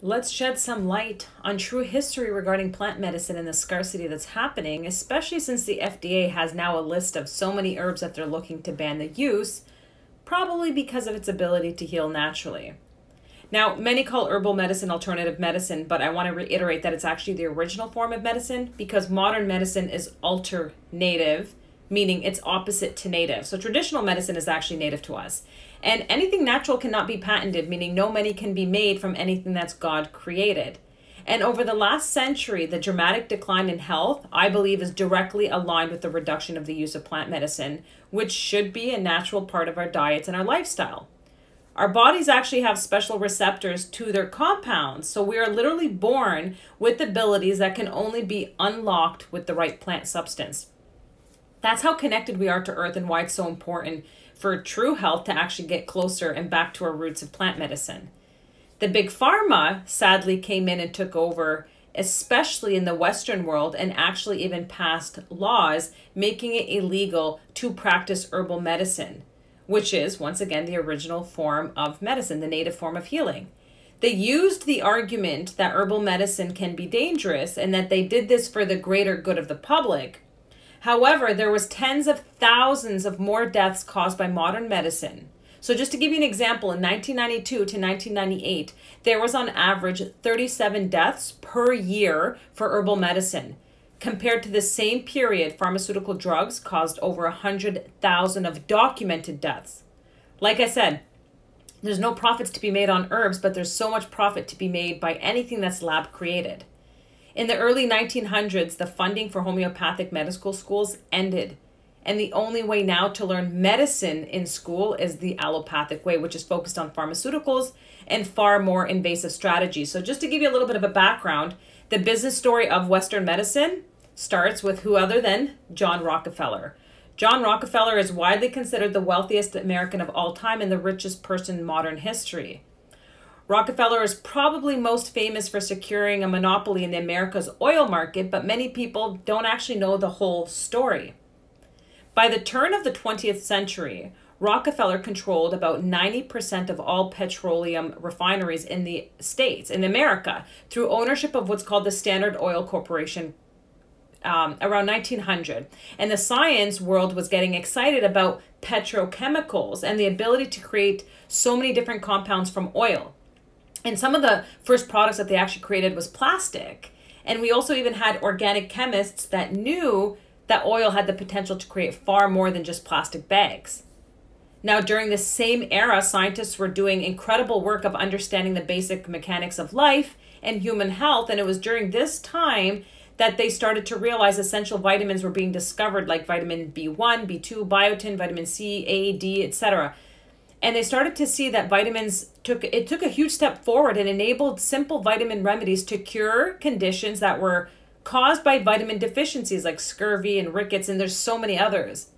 Let's shed some light on true history regarding plant medicine and the scarcity that's happening, especially since the FDA has now a list of so many herbs that they're looking to ban the use, probably because of its ability to heal naturally. Now, many call herbal medicine alternative medicine, but I want to reiterate that it's actually the original form of medicine because modern medicine is alternative, meaning it's opposite to native. So traditional medicine is actually native to us. And anything natural cannot be patented, meaning no money can be made from anything that's God created. And over the last century, the dramatic decline in health, I believe, is directly aligned with the reduction of the use of plant medicine, which should be a natural part of our diets and our lifestyle. Our bodies actually have special receptors to their compounds, so we are literally born with abilities that can only be unlocked with the right plant substance. That's how connected we are to Earth and why it's so important for true health to actually get closer and back to our roots of plant medicine. The big pharma sadly came in and took over, especially in the Western world, and actually even passed laws making it illegal to practice herbal medicine, which is, once again, the original form of medicine, the native form of healing. They used the argument that herbal medicine can be dangerous and that they did this for the greater good of the public. However, there was tens of thousands of more deaths caused by modern medicine. So just to give you an example, in 1992 to 1998, there was on average 37 deaths per year for herbal medicine. Compared to the same period, pharmaceutical drugs caused over 100,000 of documented deaths. Like I said, there's no profits to be made on herbs, but there's so much profit to be made by anything that's lab created. In the early 1900s, the funding for homeopathic medical schools ended. And the only way now to learn medicine in school is the allopathic way, which is focused on pharmaceuticals and far more invasive strategies. So just to give you a little bit of a background, the business story of Western medicine starts with who other than John Rockefeller. John Rockefeller is widely considered the wealthiest American of all time and the richest person in modern history. Rockefeller is probably most famous for securing a monopoly in America's oil market, but many people don't actually know the whole story. By the turn of the 20th century, Rockefeller controlled about 90% of all petroleum refineries in the States, in America, through ownership of what's called the Standard Oil Corporation around 1900. And the science world was getting excited about petrochemicals and the ability to create so many different compounds from oil. And some of the first products that they actually created was plastic. And we also even had organic chemists that knew that oil had the potential to create far more than just plastic bags. Now, during the same era, scientists were doing incredible work of understanding the basic mechanics of life and human health. And it was during this time that they started to realize essential vitamins were being discovered, like vitamin B1, B2, biotin, vitamin C, A, D, etc. And they started to see that vitamins took a huge step forward and enabled simple vitamin remedies to cure conditions that were caused by vitamin deficiencies like scurvy and rickets, and there's so many others.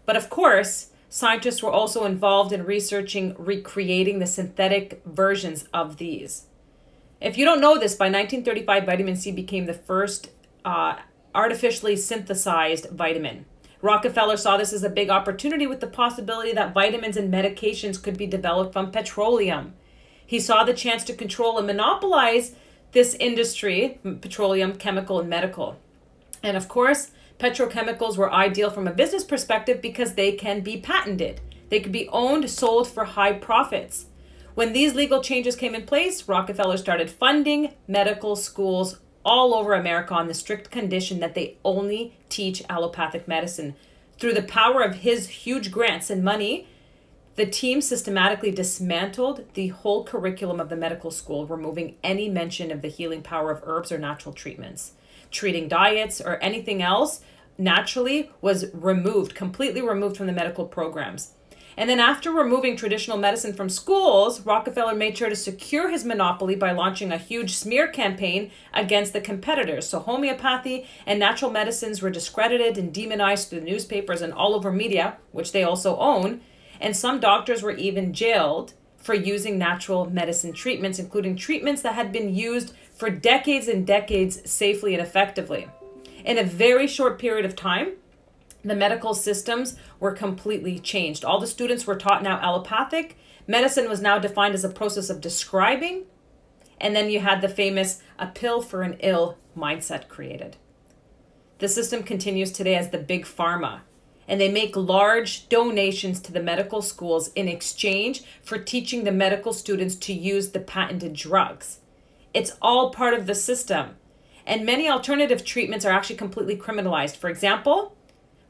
But of course, scientists were also involved in researching recreating the synthetic versions of these. If you don't know this, by 1935, vitamin C became the first artificially synthesized vitamin. Rockefeller saw this as a big opportunity with the possibility that vitamins and medications could be developed from petroleum. He saw the chance to control and monopolize this industry, petroleum, chemical, and medical. And of course, petrochemicals were ideal from a business perspective because they can be patented. They could be owned, sold for high profits. When these legal changes came in place, Rockefeller started funding medical schools all over America on the strict condition that they only teach allopathic medicine. Through the power of his huge grants and money, the team systematically dismantled the whole curriculum of the medical school, removing any mention of the healing power of herbs or natural treatments. Treating diets or anything else naturally was removed, completely removed from the medical programs. And then after removing traditional medicine from schools, Rockefeller made sure to secure his monopoly by launching a huge smear campaign against the competitors. So homeopathy and natural medicines were discredited and demonized through the newspapers and all over media, which they also own. And some doctors were even jailed for using natural medicine treatments, including treatments that had been used for decades and decades safely and effectively. In a very short period of time, the medical systems were completely changed. All the students were taught now allopathic. Medicine was now defined as a process of describing And then you had the famous "a pill for an ill" mindset created. The system continues today as the big pharma, and they make large donations to the medical schools in exchange for teaching the medical students to use the patented drugs. It's all part of the system. And many alternative treatments are actually completely criminalized. For example,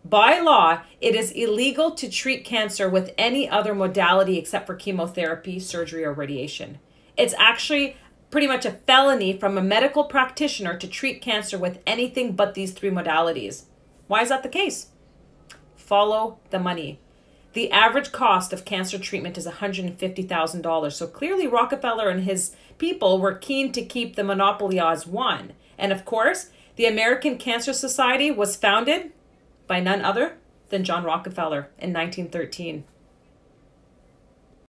by law, it is illegal to treat cancer with any other modality except for chemotherapy, surgery, or radiation. It's actually pretty much a felony from a medical practitioner to treat cancer with anything but these three modalities. Why is that the case? Follow the money. The average cost of cancer treatment is $150,000. So clearly Rockefeller and his people were keen to keep the monopoly as one. And of course, the American Cancer Society was founded by none other than John Rockefeller in 1913.